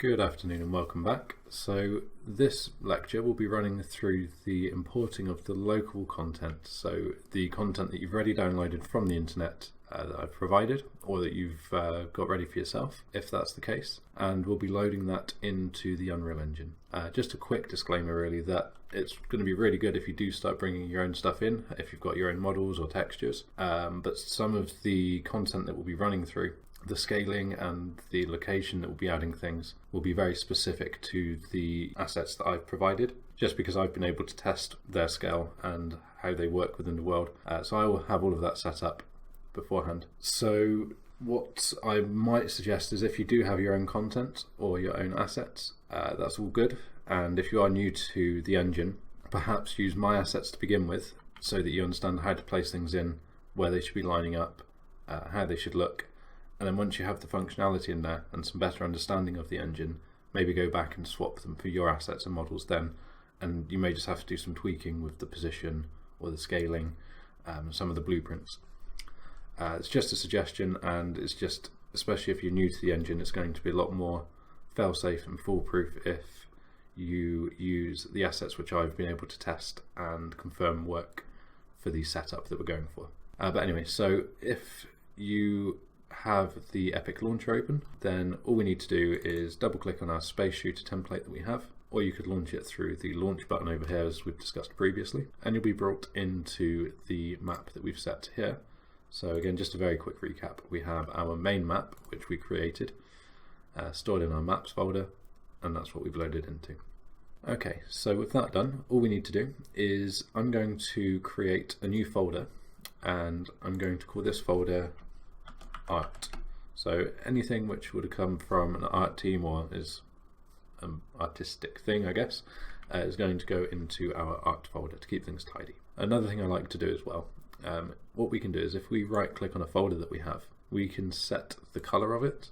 Good afternoon and welcome back. So this lecture will be running through the importing of the local content, so the content that you've already downloaded from the internet that I've provided, or that you've got ready for yourself, if that's the case, and we'll be loading that into the Unreal Engine. Just a quick disclaimer really that it's going to be really good if you do start bringing your own stuff in, if you've got your own models or textures, but some of the content that we'll be running through, the scaling and the location that we'll be adding things will be very specific to the assets that I've provided, just because I've been able to test their scale and how they work within the world. So I will have all of that set up beforehand. So what I might suggest is if you do have your own content or your own assets, that's all good. And if you are new to the engine, perhaps use my assets to begin with so that you understand how to place things in, where they should be lining up, how they should look. And then once you have the functionality in there and some better understanding of the engine, maybe go back and swap them for your assets and models then. And you may just have to do some tweaking with the position or the scaling, some of the blueprints. It's just a suggestion, and it's just, especially if you're new to the engine, it's going to be a lot more fail-safe and foolproof if you use the assets which I've been able to test and confirm work for the setup that we're going for. But anyway, so if you have the Epic launcher open, then all we need to do is double click on our space shooter template that we have, or you could launch it through the launch button over here as we've discussed previously, and you'll be brought into the map that we've set here. So again, just a very quick recap, we have our main map which we created, stored in our maps folder, and that's what we've loaded into. Okay, so with that done, all we need to do is I'm going to create a new folder, and I'm going to call this folder art. So anything which would have come from an art team or is an artistic thing, I guess, is going to go into our art folder to keep things tidy. Another thing I like to do as well, what we can do is if we right click on a folder that we have, we can set the color of it.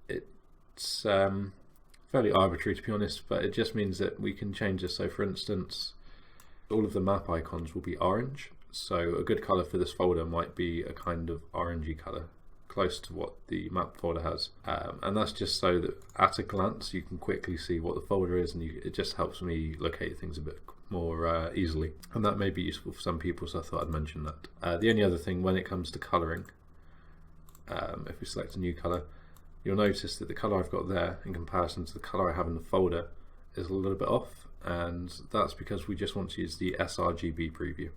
It's fairly arbitrary to be honest, but it just means that we can change this. So for instance, all of the map icons will be orange, so a good color for this folder might be a kind of orangey color, close to what the map folder has, and that's just so that at a glance you can quickly see what the folder is, and it just helps me locate things a bit more easily, and that may be useful for some people, so I thought I'd mention that. The only other thing when it comes to colouring, if we select a new colour, you'll notice that the colour I've got there in comparison to the colour I have in the folder is a little bit off, and that's because we just want to use the sRGB preview.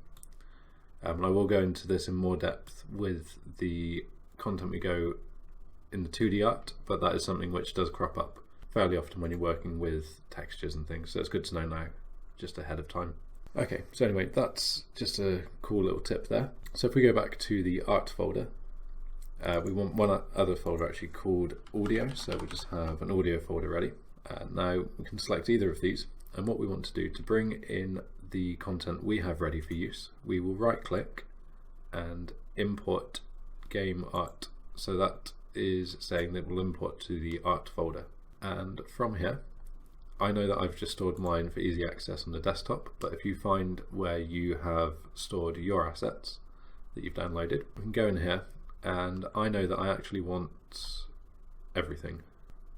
And I will go into this in more depth with the content we go in the 2D art, but that is something which does crop up fairly often when you're working with textures and things, so it's good to know now, just ahead of time. Okay, so anyway, that's just a cool little tip there. So if we go back to the art folder, we want one other folder actually called audio, so we'll just have an audio folder ready. Now we can select either of these, and what we want to do to bring in the content we have ready for use, we will right click and import game art. So that is saying that we'll import to the art folder, and from here I know that I've just stored mine for easy access on the desktop, but if you find where you have stored your assets that you've downloaded, we can go in here, and I know that I actually want everything.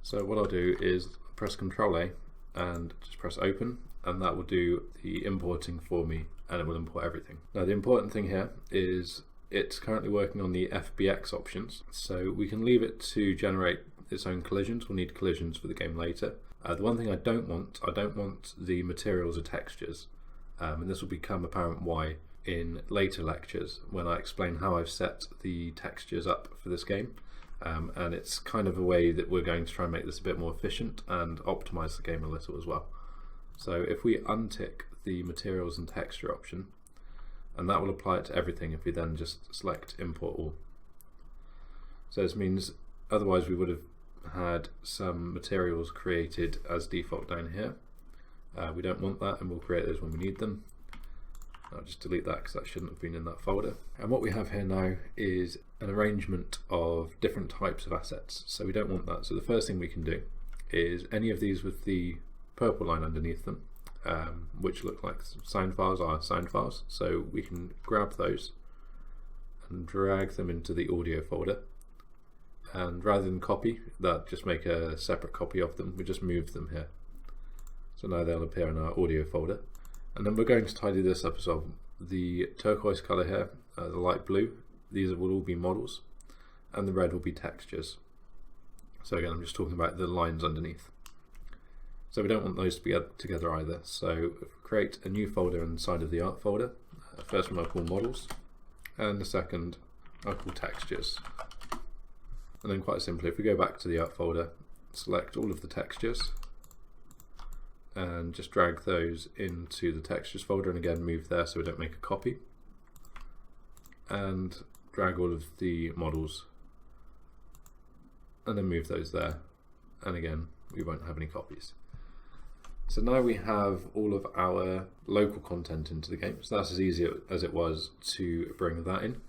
So what I'll do is press Ctrl A and just press open, and that will do the importing for me, and it will import everything. Now the important thing here is it's currently working on the FBX options, so we can leave it to generate its own collisions. We'll need collisions for the game later. The one thing I don't want the materials or textures, and this will become apparent why in later lectures when I explain how I've set the textures up for this game, and it's kind of a way that we're going to try and make this a bit more efficient and optimize the game a little as well. So if we untick the materials and texture option, and that will apply it to everything if we then just select import all. So this means otherwise we would have had some materials created as default down here. We don't want that, and we'll create those when we need them. I'll just delete that because that shouldn't have been in that folder. And what we have here now is an arrangement of different types of assets, so we don't want that. So the first thing we can do is any of these with the purple line underneath them, which look like sound files, are sound files, so we can grab those and drag them into the audio folder, and rather than copy that, just make a separate copy of them. We just move them here. So now they'll appear in our audio folder. And then we're going to tidy this up as well. The turquoise color here, the light blue, these will all be models, and the red will be textures. So again, I'm just talking about the lines underneath. So we don't want those to be together either. So create a new folder inside of the art folder. First one I'll call models, and the second I'll call textures. And then quite simply, if we go back to the art folder, select all of the textures, and just drag those into the textures folder, and again move there so we don't make a copy, and drag all of the models and then move those there, and again we won't have any copies. So now we have all of our local content into the game, so that's as easy as it was to bring that in.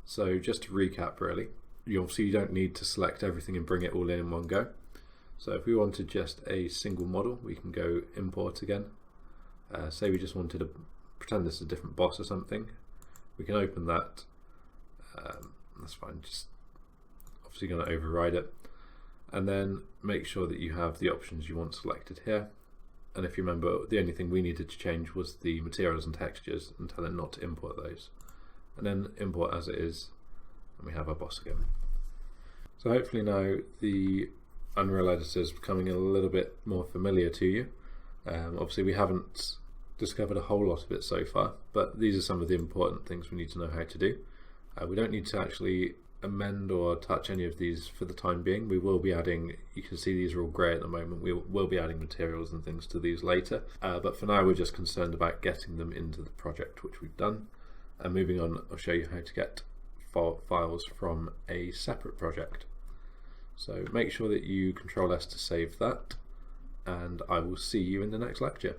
So just to recap, really, you don't need to select everything and bring it all in one go. So if we wanted just a single model, we can go import again. Say we just wanted to pretend this is a different boss or something. We can open that. That's fine, just obviously going to override it. And then make sure that you have the options you want selected here. And if you remember, the only thing we needed to change was the materials and textures, and tell it not to import those. And then import as it is, and we have our boss again. So hopefully now the Unreal Editor is becoming a little bit more familiar to you. Obviously we haven't discovered a whole lot of it so far, but these are some of the important things we need to know how to do. We don't need to actually amend or touch any of these for the time being. We will be adding, you can see these are all grey at the moment, we will be adding materials and things to these later, but for now we're just concerned about getting them into the project, which we've done. And moving on, I'll show you how to get files from a separate project. So make sure that you Control S to save that, and I will see you in the next lecture.